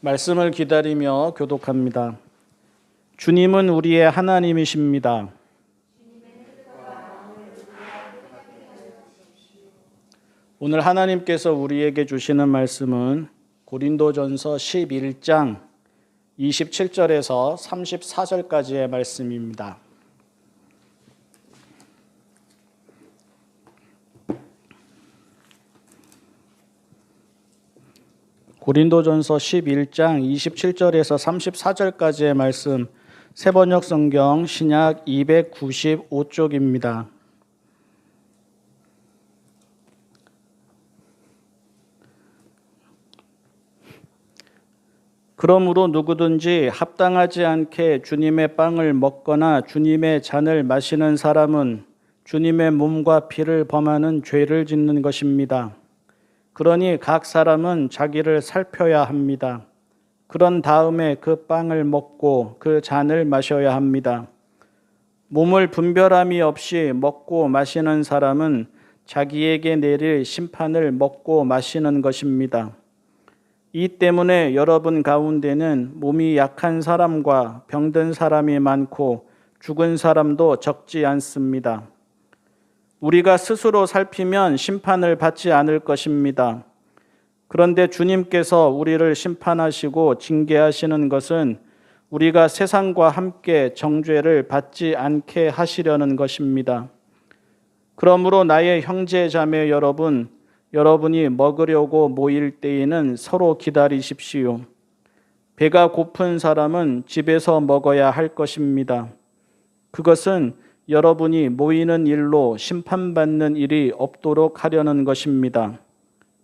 말씀을 기다리며 교독합니다. 주님은 우리의 하나님이십니다. 오늘 하나님께서 우리에게 주시는 말씀은 고린도전서 11장 27절에서 34절까지의 말씀입니다. 고린도전서 11장 27절에서 34절까지의 말씀, 새번역 성경 신약 295쪽입니다. 그러므로 누구든지 합당하지 않게 주님의 빵을 먹거나 주님의 잔을 마시는 사람은 주님의 몸과 피를 범하는 죄를 짓는 것입니다. 그러니 각 사람은 자기를 살펴야 합니다. 그런 다음에 그 빵을 먹고 그 잔을 마셔야 합니다. 몸을 분별함이 없이 먹고 마시는 사람은 자기에게 내릴 심판을 먹고 마시는 것입니다. 이 때문에 여러분 가운데는 몸이 약한 사람과 병든 사람이 많고 죽은 사람도 적지 않습니다. 우리가 스스로 살피면 심판을 받지 않을 것입니다. 그런데 주님께서 우리를 심판하시고 징계하시는 것은 우리가 세상과 함께 정죄를 받지 않게 하시려는 것입니다. 그러므로 나의 형제 자매 여러분, 여러분이 먹으려고 모일 때에는 서로 기다리십시오. 배가 고픈 사람은 집에서 먹어야 할 것입니다. 그것은 여러분이 모이는 일로 심판받는 일이 없도록 하려는 것입니다.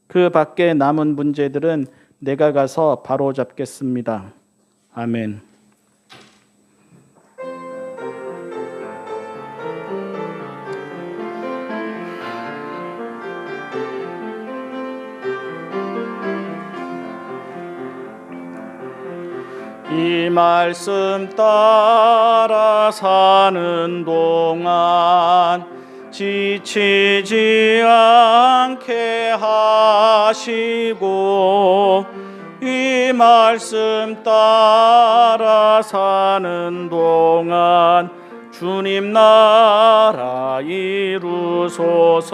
그 밖에 남은 문제들은 내가 가서 바로잡겠습니다. 아멘. 이 말씀 따라 사는 동안 지치지 않게 하시고 이 말씀 따라 사는 동안 주님 나라 이루소서.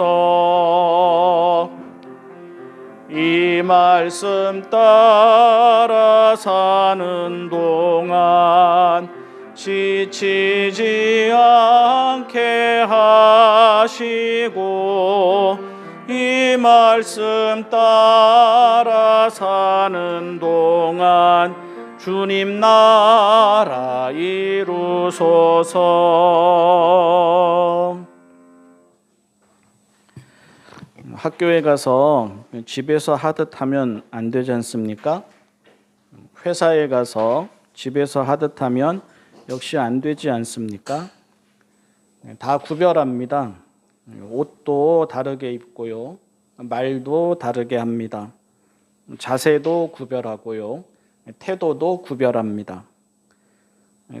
이 말씀 따라 사는 동안 지치지 않게 하시고 이 말씀 따라 사는 동안 주님 나라 이루소서. 학교에 가서 집에서 하듯 하면 안 되지 않습니까? 회사에 가서 집에서 하듯 하면 역시 안 되지 않습니까? 다 구별합니다. 옷도 다르게 입고요. 말도 다르게 합니다. 자세도 구별하고요. 태도도 구별합니다.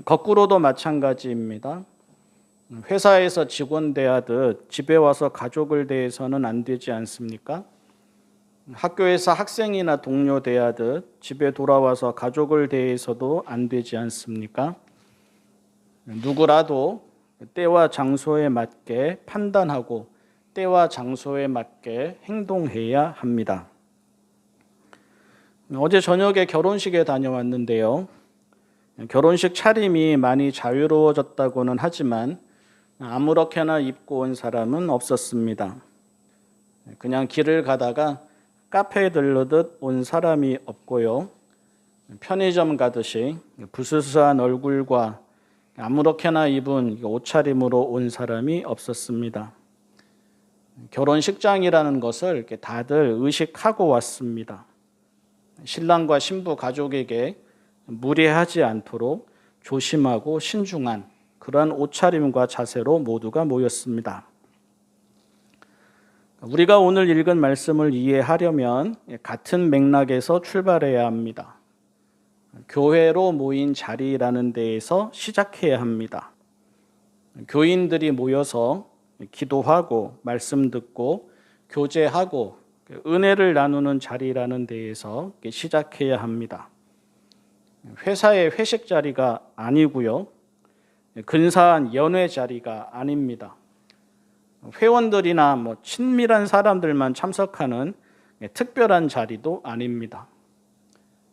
거꾸로도 마찬가지입니다. 회사에서 직원 대하듯 집에 와서 가족을 대해서는 안 되지 않습니까? 학교에서 학생이나 동료 대하듯 집에 돌아와서 가족을 대해서도 안 되지 않습니까? 누구라도 때와 장소에 맞게 판단하고 때와 장소에 맞게 행동해야 합니다. 어제 저녁에 결혼식에 다녀왔는데요. 결혼식 차림이 많이 자유로워졌다고는 하지만 아무렇게나 입고 온 사람은 없었습니다. 그냥 길을 가다가 카페에 들르듯 온 사람이 없고요. 편의점 가듯이 부스스한 얼굴과 아무렇게나 입은 옷차림으로 온 사람이 없었습니다. 결혼식장이라는 것을 이렇게 다들 의식하고 왔습니다. 신랑과 신부 가족에게 무례하지 않도록 조심하고 신중한 그러한 옷차림과 자세로 모두가 모였습니다. 우리가 오늘 읽은 말씀을 이해하려면 같은 맥락에서 출발해야 합니다. 교회로 모인 자리라는 데에서 시작해야 합니다. 교인들이 모여서 기도하고 말씀 듣고 교제하고 은혜를 나누는 자리라는 데에서 시작해야 합니다. 회사의 회식 자리가 아니고요. 근사한 연회 자리가 아닙니다. 회원들이나 친밀한 사람들만 참석하는 특별한 자리도 아닙니다.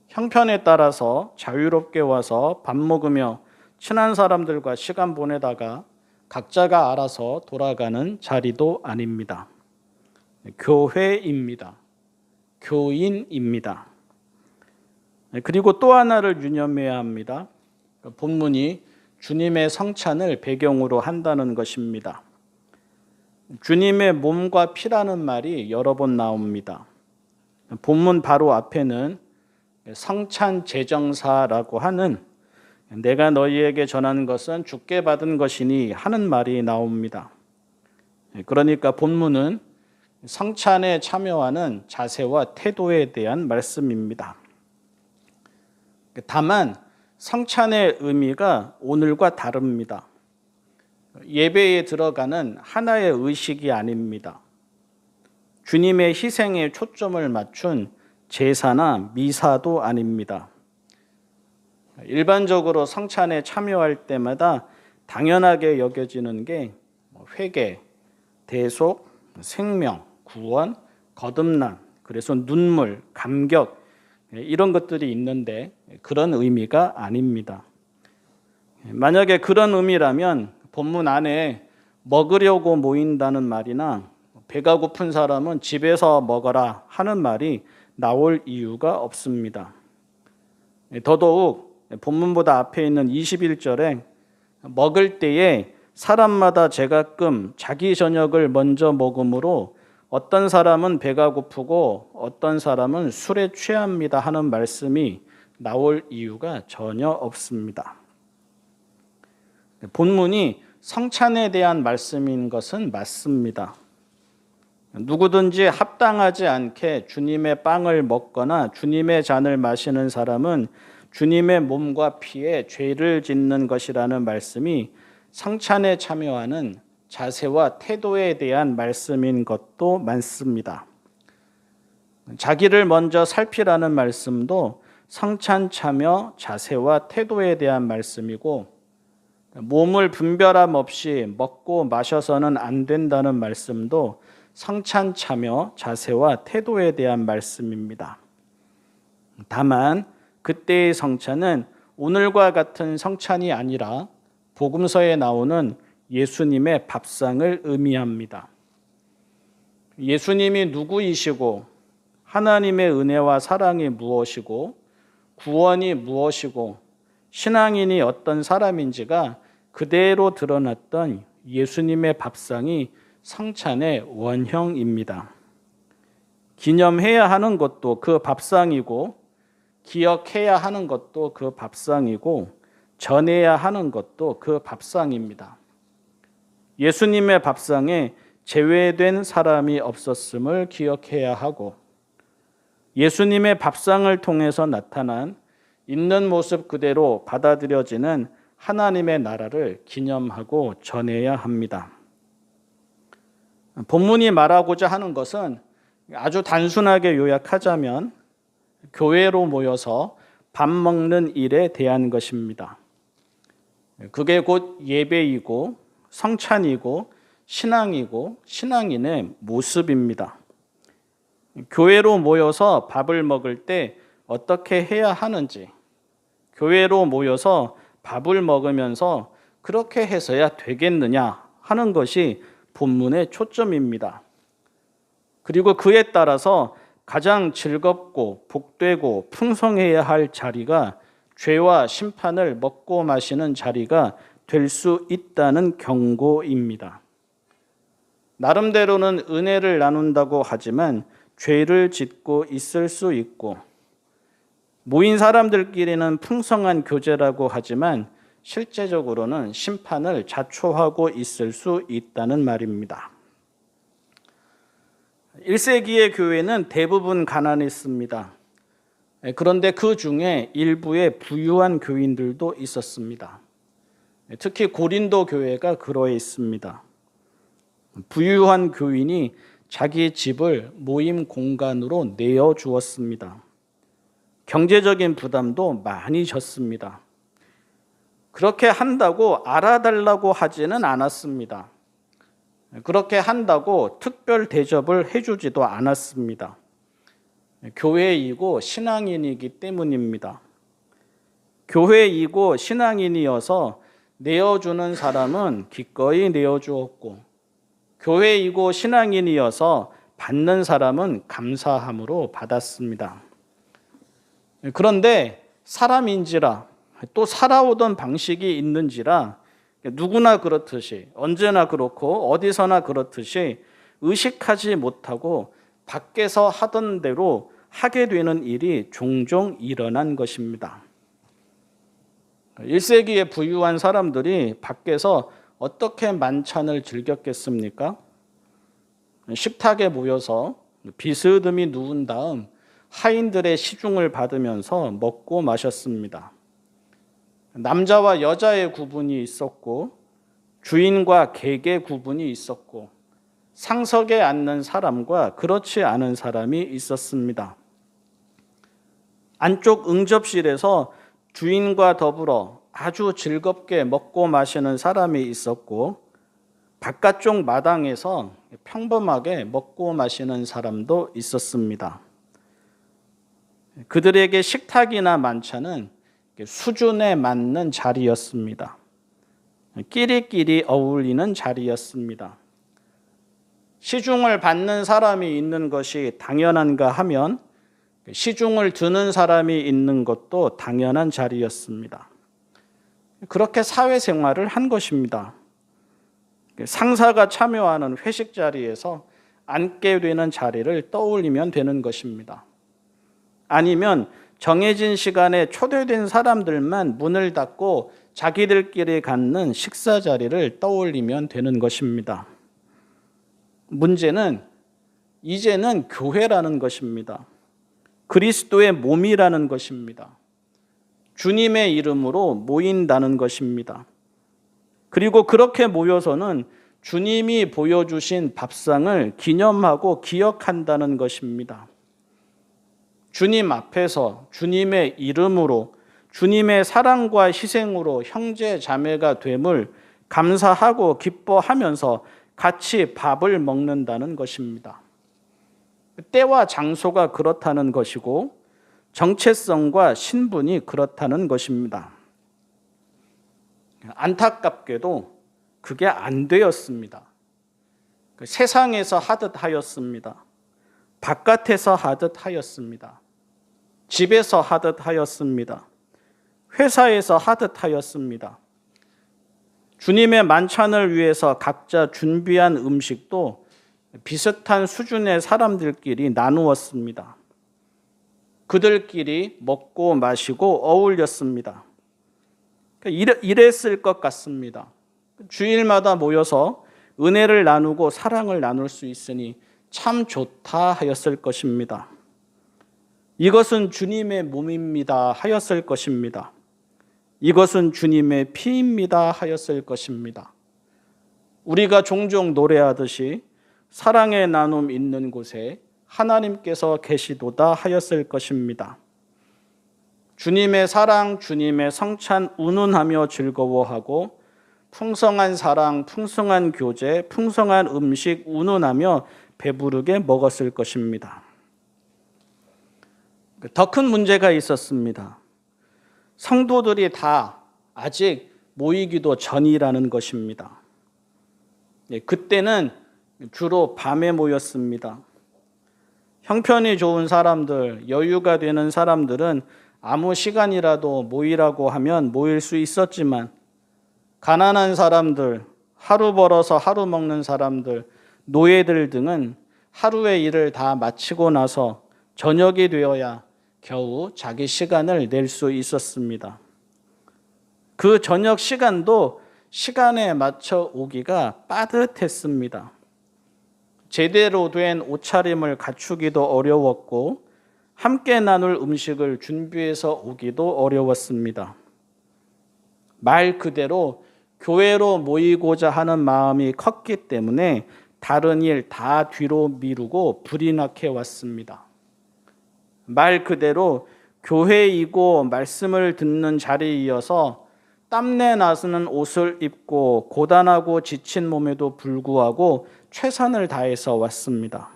형편에 따라서 자유롭게 와서 밥 먹으며 친한 사람들과 시간 보내다가 각자가 알아서 돌아가는 자리도 아닙니다. 교회입니다. 교인입니다. 그리고 또 하나를 유념해야 합니다. 본문이 주님의 성찬을 배경으로 한다는 것입니다. 주님의 몸과 피라는 말이 여러 번 나옵니다. 본문 바로 앞에는 성찬제정사라고 하는 내가 너희에게 전하는 것은 주께 받은 것이니 하는 말이 나옵니다. 그러니까 본문은 성찬에 참여하는 자세와 태도에 대한 말씀입니다. 다만 성찬의 의미가 오늘과 다릅니다. 예배에 들어가는 하나의 의식이 아닙니다. 주님의 희생에 초점을 맞춘 제사나 미사도 아닙니다. 일반적으로 성찬에 참여할 때마다 당연하게 여겨지는 게 회개, 대속, 생명, 구원, 거듭남, 그래서 눈물, 감격 이런 것들이 있는데 그런 의미가 아닙니다. 만약에 그런 의미라면 본문 안에 먹으려고 모인다는 말이나 배가 고픈 사람은 집에서 먹어라 하는 말이 나올 이유가 없습니다. 더더욱 본문보다 앞에 있는 21절에 먹을 때에 사람마다 제각금 자기 저녁을 먼저 먹음으로 어떤 사람은 배가 고프고 어떤 사람은 술에 취합니다 하는 말씀이 나올 이유가 전혀 없습니다. 본문이 성찬에 대한 말씀인 것은 맞습니다. 누구든지 합당하지 않게 주님의 빵을 먹거나 주님의 잔을 마시는 사람은 주님의 몸과 피에 죄를 짓는 것이라는 말씀이 성찬에 참여하는 자세와 태도에 대한 말씀인 것도 많습니다. 자기를 먼저 살피라는 말씀도 성찬 참여 자세와 태도에 대한 말씀이고, 몸을 분별함 없이 먹고 마셔서는 안 된다는 말씀도 성찬 참여 자세와 태도에 대한 말씀입니다. 다만 그때의 성찬은 오늘과 같은 성찬이 아니라 복음서에 나오는 예수님의 밥상을 의미합니다. 예수님이 누구이시고 하나님의 은혜와 사랑이 무엇이고 구원이 무엇이고 신앙인이 어떤 사람인지가 그대로 드러났던 예수님의 밥상이 성찬의 원형입니다. 기념해야 하는 것도 그 밥상이고 기억해야 하는 것도 그 밥상이고 전해야 하는 것도 그 밥상입니다. 예수님의 밥상에 제외된 사람이 없었음을 기억해야 하고 예수님의 밥상을 통해서 나타난 있는 모습 그대로 받아들여지는 하나님의 나라를 기념하고 전해야 합니다. 본문이 말하고자 하는 것은 아주 단순하게 요약하자면 교회로 모여서 밥 먹는 일에 대한 것입니다. 그게 곧 예배이고 성찬이고 신앙이고 신앙인의 모습입니다. 교회로 모여서 밥을 먹을 때 어떻게 해야 하는지, 교회로 모여서 밥을 먹으면서 그렇게 해서야 되겠느냐 하는 것이 본문의 초점입니다. 그리고 그에 따라서 가장 즐겁고 복되고 풍성해야 할 자리가 죄와 심판을 먹고 마시는 자리가 될 수 있다는 경고입니다. 나름대로는 은혜를 나눈다고 하지만 죄를 짓고 있을 수 있고 모인 사람들끼리는 풍성한 교제라고 하지만 실제적으로는 심판을 자초하고 있을 수 있다는 말입니다. 1세기의 교회는 대부분 가난했습니다. 그런데 그 중에 일부의 부유한 교인들도 있었습니다. 특히 고린도 교회가 그러했습니다. 부유한 교인이 자기 집을 모임 공간으로 내어 주었습니다. 경제적인 부담도 많이 졌습니다. 그렇게 한다고 알아달라고 하지는 않았습니다. 그렇게 한다고 특별 대접을 해주지도 않았습니다. 교회이고 신앙인이기 때문입니다. 교회이고 신앙인이어서 내어주는 사람은 기꺼이 내어주었고, 교회이고 신앙인이어서 받는 사람은 감사함으로 받았습니다. 그런데 사람인지라 또 살아오던 방식이 있는지라 누구나 그렇듯이, 언제나 그렇고 어디서나 그렇듯이 의식하지 못하고 밖에서 하던 대로 하게 되는 일이 종종 일어난 것입니다. 1세기의 부유한 사람들이 밖에서 어떻게 만찬을 즐겼겠습니까? 식탁에 모여서 비스듬히 누운 다음 하인들의 시중을 받으면서 먹고 마셨습니다. 남자와 여자의 구분이 있었고, 주인과 객의 구분이 있었고, 상석에 앉는 사람과 그렇지 않은 사람이 있었습니다. 안쪽 응접실에서 주인과 더불어 아주 즐겁게 먹고 마시는 사람이 있었고, 바깥쪽 마당에서 평범하게 먹고 마시는 사람도 있었습니다. 그들에게 식탁이나 만찬은 수준에 맞는 자리였습니다. 끼리끼리 어울리는 자리였습니다. 시중을 받는 사람이 있는 것이 당연한가 하면 시중을 드는 사람이 있는 것도 당연한 자리였습니다. 그렇게 사회생활을 한 것입니다. 상사가 참여하는 회식 자리에서 앉게 되는 자리를 떠올리면 되는 것입니다. 아니면 정해진 시간에 초대된 사람들만 문을 닫고 자기들끼리 갖는 식사 자리를 떠올리면 되는 것입니다. 문제는 이제는 교회라는 것입니다. 그리스도의 몸이라는 것입니다. 주님의 이름으로 모인다는 것입니다. 그리고 그렇게 모여서는 주님이 보여주신 밥상을 기념하고 기억한다는 것입니다. 주님 앞에서 주님의 이름으로, 주님의 사랑과 희생으로 형제 자매가 됨을 감사하고 기뻐하면서 같이 밥을 먹는다는 것입니다. 때와 장소가 그렇다는 것이고 정체성과 신분이 그렇다는 것입니다. 안타깝게도 그게 안 되었습니다. 세상에서 하듯 하였습니다. 바깥에서 하듯 하였습니다. 집에서 하듯 하였습니다. 회사에서 하듯 하였습니다. 주님의 만찬을 위해서 각자 준비한 음식도 비슷한 수준의 사람들끼리 나누었습니다. 그들끼리 먹고 마시고 어울렸습니다. 이랬을 것 같습니다. 주일마다 모여서 은혜를 나누고 사랑을 나눌 수 있으니 참 좋다 하였을 것입니다. 이것은 주님의 몸입니다 하였을 것입니다. 이것은 주님의 피입니다 하였을 것입니다. 우리가 종종 노래하듯이 사랑의 나눔 있는 곳에 하나님께서 계시도다 하였을 것입니다. 주님의 사랑, 주님의 성찬 운운하며 즐거워하고 풍성한 사랑, 풍성한 교제, 풍성한 음식 운운하며 배부르게 먹었을 것입니다. 더 큰 문제가 있었습니다. 성도들이 다 아직 모이기도 전이라는 것입니다. 그때는 주로 밤에 모였습니다. 형편이 좋은 사람들, 여유가 되는 사람들은 아무 시간이라도 모이라고 하면 모일 수 있었지만 가난한 사람들, 하루 벌어서 하루 먹는 사람들, 노예들 등은 하루의 일을 다 마치고 나서 저녁이 되어야 겨우 자기 시간을 낼 수 있었습니다. 그 저녁 시간도 시간에 맞춰 오기가 빠듯했습니다. 제대로 된 옷차림을 갖추기도 어려웠고 함께 나눌 음식을 준비해서 오기도 어려웠습니다. 말 그대로 교회로 모이고자 하는 마음이 컸기 때문에 다른 일 다 뒤로 미루고 불이 나게 왔습니다. 말 그대로 교회이고 말씀을 듣는 자리이어서 땀내 나는 옷을 입고 고단하고 지친 몸에도 불구하고 최선을 다해서 왔습니다.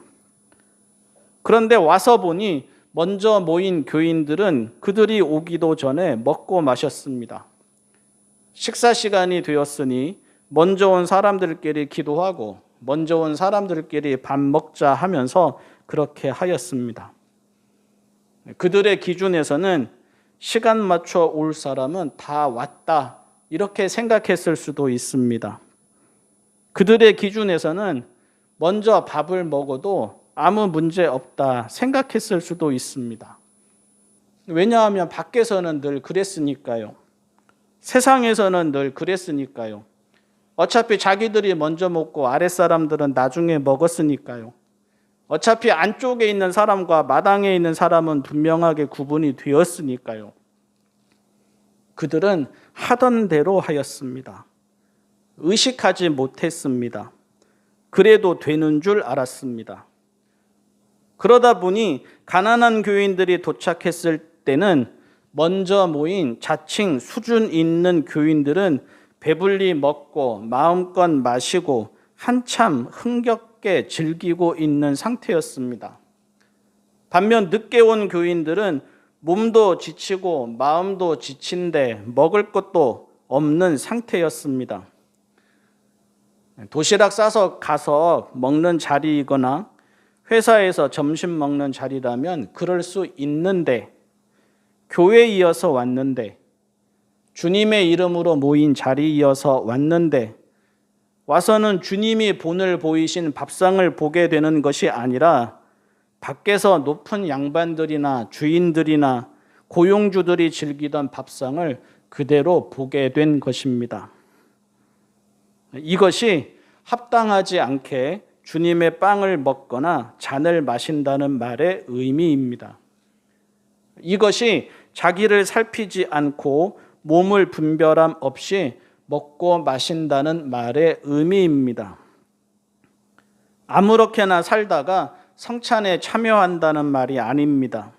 그런데 와서 보니 먼저 모인 교인들은 그들이 오기도 전에 먹고 마셨습니다. 식사 시간이 되었으니 먼저 온 사람들끼리 기도하고 먼저 온 사람들끼리 밥 먹자 하면서 그렇게 하였습니다. 그들의 기준에서는 시간 맞춰 올 사람은 다 왔다 이렇게 생각했을 수도 있습니다. 그들의 기준에서는 먼저 밥을 먹어도 아무 문제 없다 생각했을 수도 있습니다. 왜냐하면 밖에서는 늘 그랬으니까요. 세상에서는 늘 그랬으니까요. 어차피 자기들이 먼저 먹고 아랫사람들은 나중에 먹었으니까요. 어차피 안쪽에 있는 사람과 마당에 있는 사람은 분명하게 구분이 되었으니까요. 그들은 하던 대로 하였습니다. 의식하지 못했습니다. 그래도 되는 줄 알았습니다. 그러다 보니 가난한 교인들이 도착했을 때는 먼저 모인 자칭 수준 있는 교인들은 배불리 먹고 마음껏 마시고 한참 흥겹게 즐기고 있는 상태였습니다. 반면 늦게 온 교인들은 몸도 지치고 마음도 지친데 먹을 것도 없는 상태였습니다. 도시락 싸서 가서 먹는 자리이거나 회사에서 점심 먹는 자리라면 그럴 수 있는데, 교회이어서 왔는데, 주님의 이름으로 모인 자리이어서 왔는데, 와서는 주님이 본을 보이신 밥상을 보게 되는 것이 아니라 밖에서 높은 양반들이나 주인들이나 고용주들이 즐기던 밥상을 그대로 보게 된 것입니다. 이것이 합당하지 않게 주님의 빵을 먹거나 잔을 마신다는 말의 의미입니다. 이것이 자기를 살피지 않고 몸을 분별함 없이 먹고 마신다는 말의 의미입니다. 아무렇게나 살다가 성찬에 참여한다는 말이 아닙니다.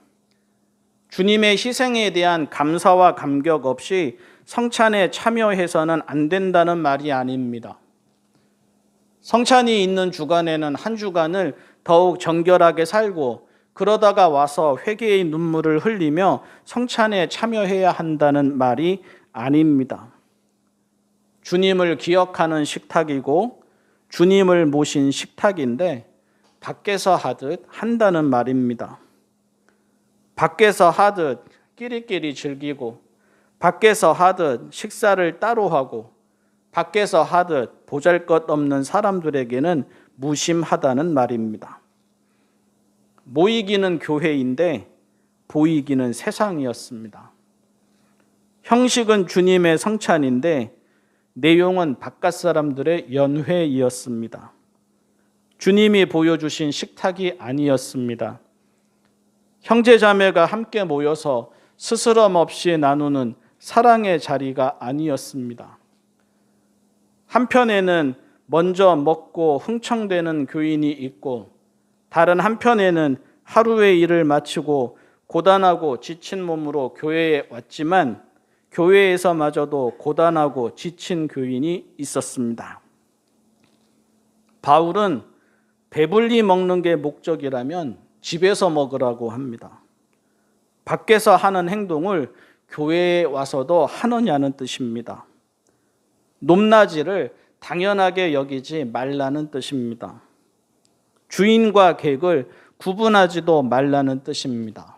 주님의 희생에 대한 감사와 감격 없이 성찬에 참여해서는 안 된다는 말이 아닙니다. 성찬이 있는 주간에는 한 주간을 더욱 정결하게 살고 그러다가 와서 회개의 눈물을 흘리며 성찬에 참여해야 한다는 말이 아닙니다. 주님을 기억하는 식탁이고 주님을 모신 식탁인데 밖에서 하듯 한다는 말입니다. 밖에서 하듯 끼리끼리 즐기고 밖에서 하듯 식사를 따로 하고 밖에서 하듯 보잘것없는 사람들에게는 무심하다는 말입니다. 모이기는 교회인데 보이기는 세상이었습니다. 형식은 주님의 성찬인데 내용은 바깥 사람들의 연회이었습니다. 주님이 보여주신 식탁이 아니었습니다. 형제자매가 함께 모여서 스스럼 없이 나누는 사랑의 자리가 아니었습니다. 한편에는 먼저 먹고 흥청대는 교인이 있고 다른 한편에는 하루의 일을 마치고 고단하고 지친 몸으로 교회에 왔지만 교회에서마저도 고단하고 지친 교인이 있었습니다. 바울은 배불리 먹는 게 목적이라면 집에서 먹으라고 합니다. 밖에서 하는 행동을 교회에 와서도 하느냐는 뜻입니다. 높낮이를 당연하게 여기지 말라는 뜻입니다. 주인과 객을 구분하지도 말라는 뜻입니다.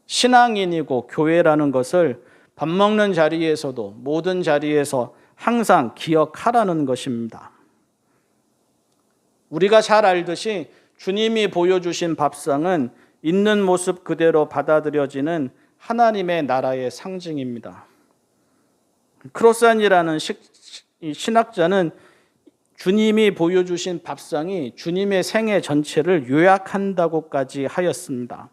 신앙인이고 교회라는 것을 밥 먹는 자리에서도 모든 자리에서 항상 기억하라는 것입니다. 우리가 잘 알듯이 주님이 보여주신 밥상은 있는 모습 그대로 받아들여지는 하나님의 나라의 상징입니다. 크로산이라는 신학자는 주님이 보여주신 밥상이 주님의 생애 전체를 요약한다고까지 하였습니다.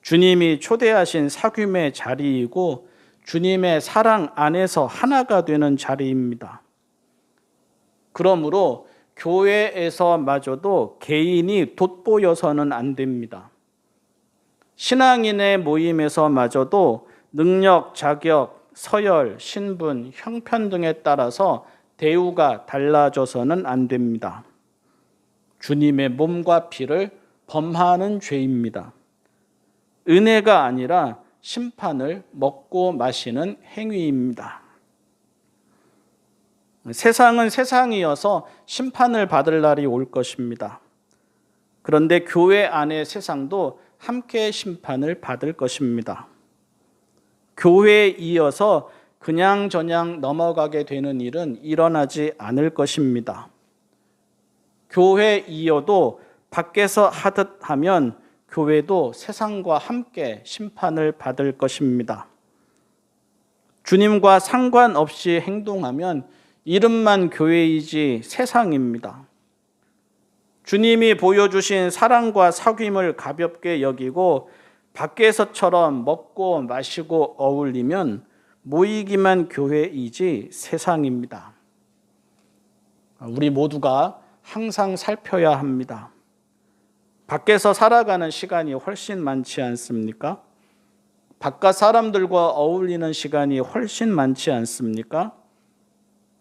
주님이 초대하신 사귐의 자리이고 주님의 사랑 안에서 하나가 되는 자리입니다. 그러므로 교회에서마저도 개인이 돋보여서는 안 됩니다. 신앙인의 모임에서마저도 능력, 자격, 서열, 신분, 형편 등에 따라서 대우가 달라져서는 안 됩니다. 주님의 몸과 피를 범하는 죄입니다. 은혜가 아니라 심판을 먹고 마시는 행위입니다. 세상은 세상이어서 심판을 받을 날이 올 것입니다. 그런데 교회 안의 세상도 함께 심판을 받을 것입니다. 교회에 이어서 그냥저냥 넘어가게 되는 일은 일어나지 않을 것입니다. 교회에 이어도 밖에서 하듯 하면 교회도 세상과 함께 심판을 받을 것입니다. 주님과 상관없이 행동하면 이름만 교회이지 세상입니다. 주님이 보여주신 사랑과 사귐을 가볍게 여기고 밖에서처럼 먹고 마시고 어울리면 모이기만 교회이지 세상입니다. 우리 모두가 항상 살펴야 합니다. 밖에서 살아가는 시간이 훨씬 많지 않습니까? 바깥 사람들과 어울리는 시간이 훨씬 많지 않습니까?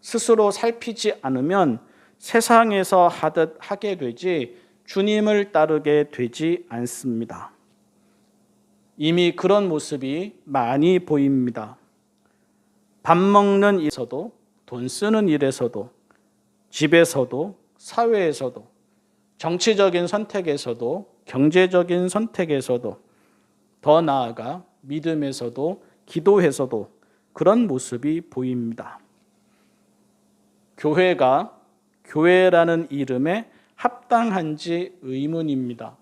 스스로 살피지 않으면 세상에서 하듯 하게 되지 주님을 따르게 되지 않습니다. 이미 그런 모습이 많이 보입니다. 밥 먹는 일에서도, 돈 쓰는 일에서도, 집에서도, 사회에서도, 정치적인 선택에서도, 경제적인 선택에서도, 더 나아가 믿음에서도, 기도에서도 그런 모습이 보입니다. 교회가 교회라는 이름에 합당한지 의문입니다.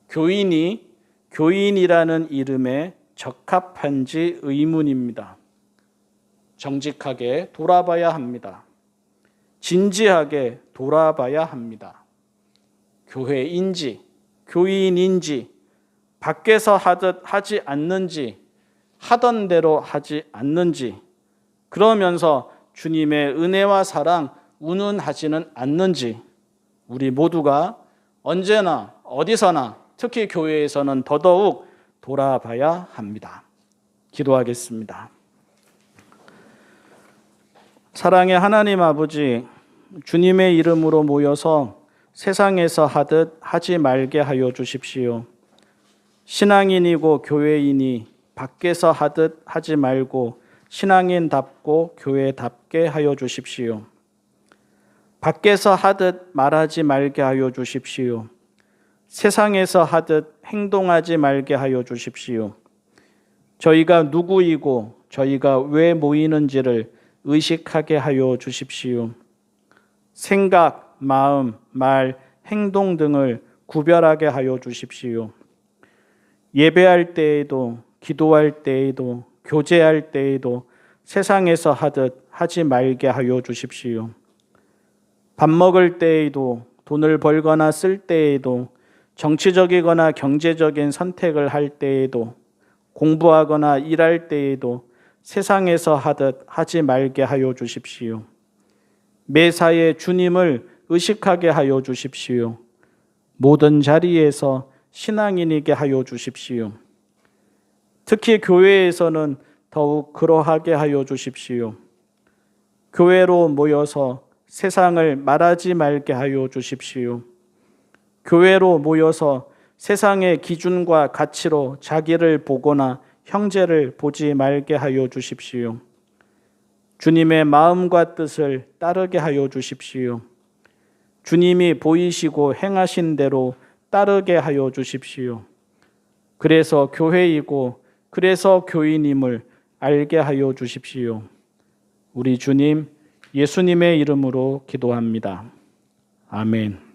교인이 교인이라는 이름에 적합한지 의문입니다. 정직하게 돌아봐야 합니다. 진지하게 돌아봐야 합니다. 교회인지 교인인지 밖에서 하듯 하지 않는지 하던 대로 하지 않는지 그러면서 주님의 은혜와 사랑 운운하지는 않는지 우리 모두가 언제나 어디서나 특히 교회에서는 더더욱 돌아봐야 합니다. 기도하겠습니다. 사랑의 하나님 아버지, 주님의 이름으로 모여서 세상에서 하듯 하지 말게 하여 주십시오. 신앙인이고 교회인이 밖에서 하듯 하지 말고 신앙인답고 교회답게 하여 주십시오. 밖에서 하듯 말하지 말게 하여 주십시오. 세상에서 하듯 행동하지 말게 하여 주십시오. 저희가 누구이고 저희가 왜 모이는지를 의식하게 하여 주십시오. 생각, 마음, 말, 행동 등을 구별하게 하여 주십시오. 예배할 때에도, 기도할 때에도, 교제할 때에도 세상에서 하듯 하지 말게 하여 주십시오. 밥 먹을 때에도, 돈을 벌거나 쓸 때에도, 정치적이거나 경제적인 선택을 할 때에도, 공부하거나 일할 때에도 세상에서 하듯 하지 말게 하여 주십시오. 매사에 주님을 의식하게 하여 주십시오. 모든 자리에서 신앙인이게 하여 주십시오. 특히 교회에서는 더욱 그러하게 하여 주십시오. 교회로 모여서 세상을 말하지 말게 하여 주십시오. 교회로 모여서 세상의 기준과 가치로 자기를 보거나 형제를 보지 말게 하여 주십시오. 주님의 마음과 뜻을 따르게 하여 주십시오. 주님이 보이시고 행하신 대로 따르게 하여 주십시오. 그래서 교회이고 그래서 교인임을 알게 하여 주십시오. 우리 주님 예수님의 이름으로 기도합니다. 아멘.